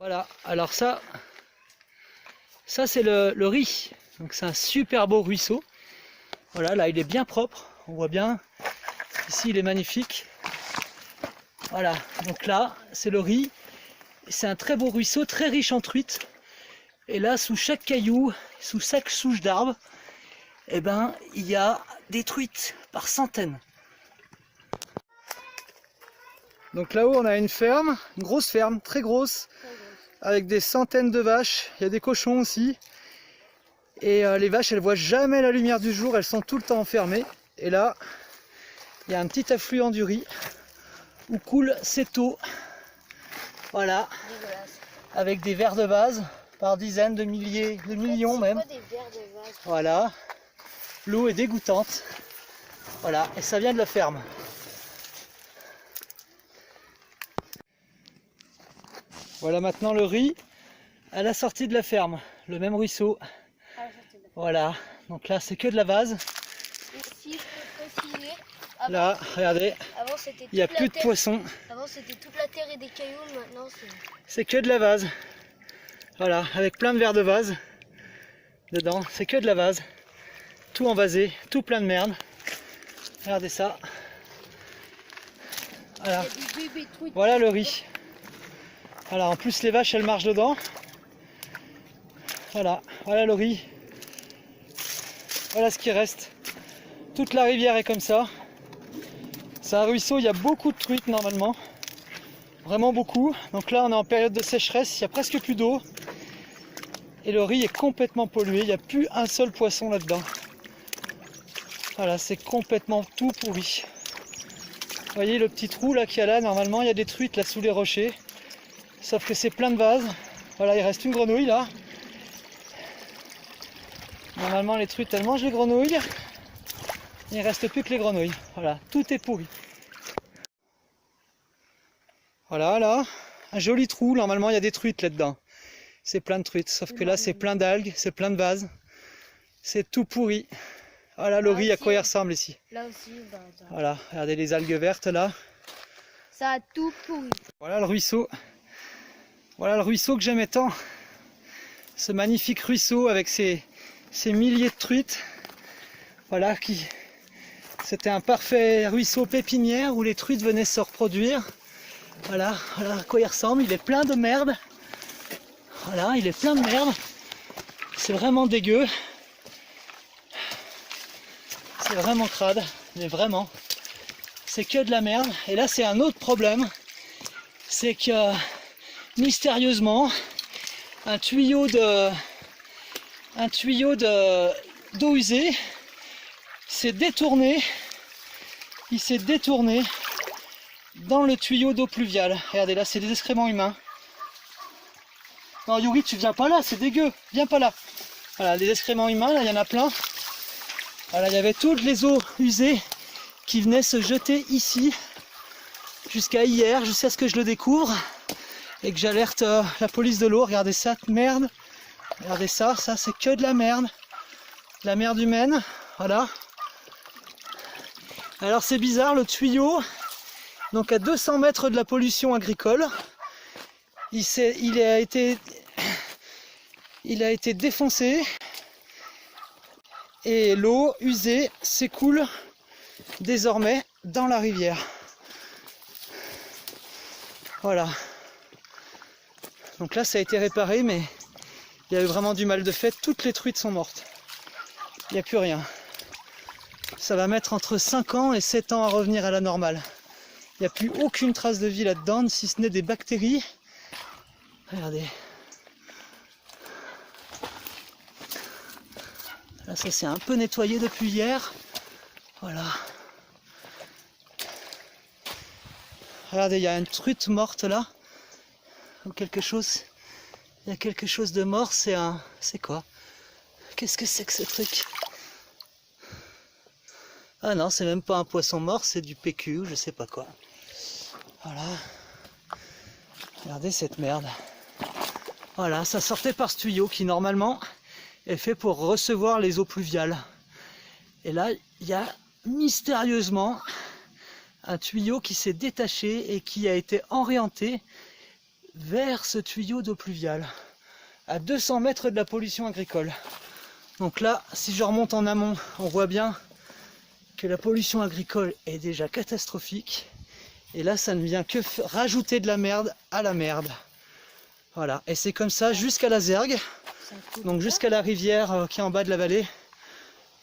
Voilà, alors ça c'est le riz. Donc c'est un super beau ruisseau. Voilà, là il est bien propre, on voit bien. Ici il est magnifique. Voilà, donc là c'est le riz. C'est un très beau ruisseau, très riche en truites. Et là, sous chaque caillou, sous chaque souche d'arbre, eh ben, il y a des truites par centaines. Donc là-haut, on a une ferme, une grosse ferme, très grosse, avec des centaines de vaches. Il y a des cochons aussi. Et les vaches, elles voient jamais la lumière du jour, elles sont tout le temps enfermées. Et là, il y a un petit affluent du Ry où coule cette eau. Voilà, avec des vers de vase par dizaines de milliers, de millions même. Quoi, des vers de vase? Voilà, l'eau est dégoûtante. Voilà, et ça vient de la ferme. Voilà maintenant le Ry à la sortie de la ferme, le même ruisseau. Voilà, donc là c'est que de la vase. Ici, je peux préciser. Là, regardez, Avant, c'était il n'y a plus de poissons. Avant, c'était toute la terre et des cailloux. Maintenant, c'est que de la vase. Voilà, avec plein de verres de vase dedans, c'est que de la vase. Tout envasé, tout plein de merde. Regardez ça. Voilà, voilà le Ry. Voilà, en plus les vaches elles marchent dedans. Voilà, voilà le Ry. Voilà ce qui reste. Toute la rivière est comme ça. C'est un ruisseau, il y a beaucoup de truites normalement. Vraiment beaucoup. Donc là on est en période de sécheresse, il n'y a presque plus d'eau. Et le Ry est complètement pollué, il n'y a plus un seul poisson là-dedans. Voilà, c'est complètement tout pourri. Vous voyez le petit trou là qu'il y a là, normalement il y a des truites là sous les rochers. Sauf que c'est plein de vases. Voilà, il reste une grenouille là. Normalement les truites elles mangent les grenouilles. Il ne reste plus que les grenouilles. Voilà, tout est pourri. Voilà, là, un joli trou. Normalement il y a des truites là-dedans. C'est plein de truites. Sauf que là c'est plein d'algues, c'est plein de vases. C'est tout pourri. Voilà le Ry à quoi il ressemble ici. là aussi, Voilà, regardez les algues vertes là. ça a tout pourri. Voilà le ruisseau. Voilà le ruisseau que j'aimais tant. Ce magnifique ruisseau avec ces milliers de truites. Voilà, c'était un parfait ruisseau pépinière où les truites venaient se reproduire. Voilà, voilà à quoi il ressemble. Il est plein de merde. Voilà, il est plein de merde. C'est vraiment dégueu. C'est vraiment crade, mais vraiment. C'est que de la merde. Et là, c'est un autre problème. C'est que, mystérieusement, un tuyau d'eau usée s'est détourné. Il s'est détourné dans le tuyau d'eau pluviale. Regardez, là, c'est des excréments humains. Non, Yuri, tu viens pas là, c'est dégueu. Viens pas là. Voilà, les excréments humains, là, il y en a plein. Voilà, il y avait toutes les eaux usées qui venaient se jeter ici jusqu'à hier, jusqu'à ce que je le découvre et que j'alerte la police de l'eau. Regardez ça, merde. Regardez ça, ça c'est que de la merde. De la merde humaine, voilà. Alors c'est bizarre, le tuyau, donc à 200 mètres de la pollution agricole, il a été défoncé. Et l'eau usée s'écoule désormais dans la rivière. Voilà. Donc là ça a été réparé, mais il y a eu vraiment du mal de fait. Toutes les truites sont mortes. Il n'y a plus rien. Ça va mettre entre 5 ans et 7 ans à revenir à la normale. Il n'y a plus aucune trace de vie là-dedans, si ce n'est des bactéries. Regardez. Là, ça s'est un peu nettoyé depuis hier. Voilà. Regardez, il y a une truite morte là. Ou quelque chose. Il y a quelque chose de mort. C'est quoi? Qu'est-ce que c'est que ce truc? Ah non, c'est même pas un poisson mort, c'est du PQ ou je sais pas quoi. Voilà. Regardez cette merde. Voilà, ça sortait par ce tuyau qui normalement est fait pour recevoir les eaux pluviales. Et là, il y a mystérieusement un tuyau qui s'est détaché et qui a été orienté vers ce tuyau d'eau pluviale, à 200 mètres de la pollution agricole. Donc là, si je remonte en amont, on voit bien que la pollution agricole est déjà catastrophique. Et là, ça ne vient que rajouter de la merde à la merde. Voilà, et c'est comme ça jusqu'à la Zergue, donc jusqu'à la rivière qui est en bas de la vallée.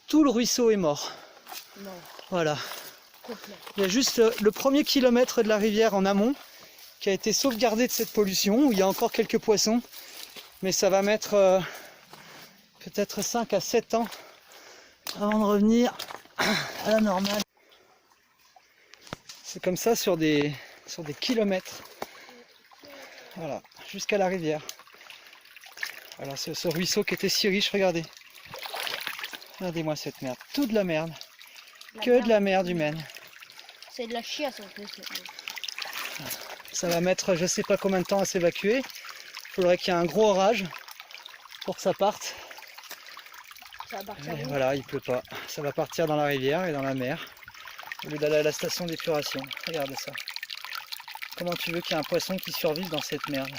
Tout le ruisseau est mort. Non, Voilà. complet. Il y a juste le premier kilomètre de la rivière en amont qui a été sauvegardé de cette pollution, où il y a encore quelques poissons. Mais ça va mettre peut-être 5 à 7 ans avant de revenir à la normale. C'est comme ça sur des kilomètres. Voilà, jusqu'à la rivière. Alors ce ruisseau qui était si riche, regardez. Regardez-moi cette merde. Toute de la merde. Que de la merde humaine. C'est de la chiasse en plus. Ça va mettre je sais pas combien de temps à s'évacuer. Il faudrait qu'il y ait un gros orage pour que ça parte. Ça va partir Et où? voilà, il pleut pas. Ça va partir dans la rivière et dans la mer. Au lieu d'aller à la station d'épuration. Regarde ça. Comment tu veux qu'il y ait un poisson qui survive dans cette merde?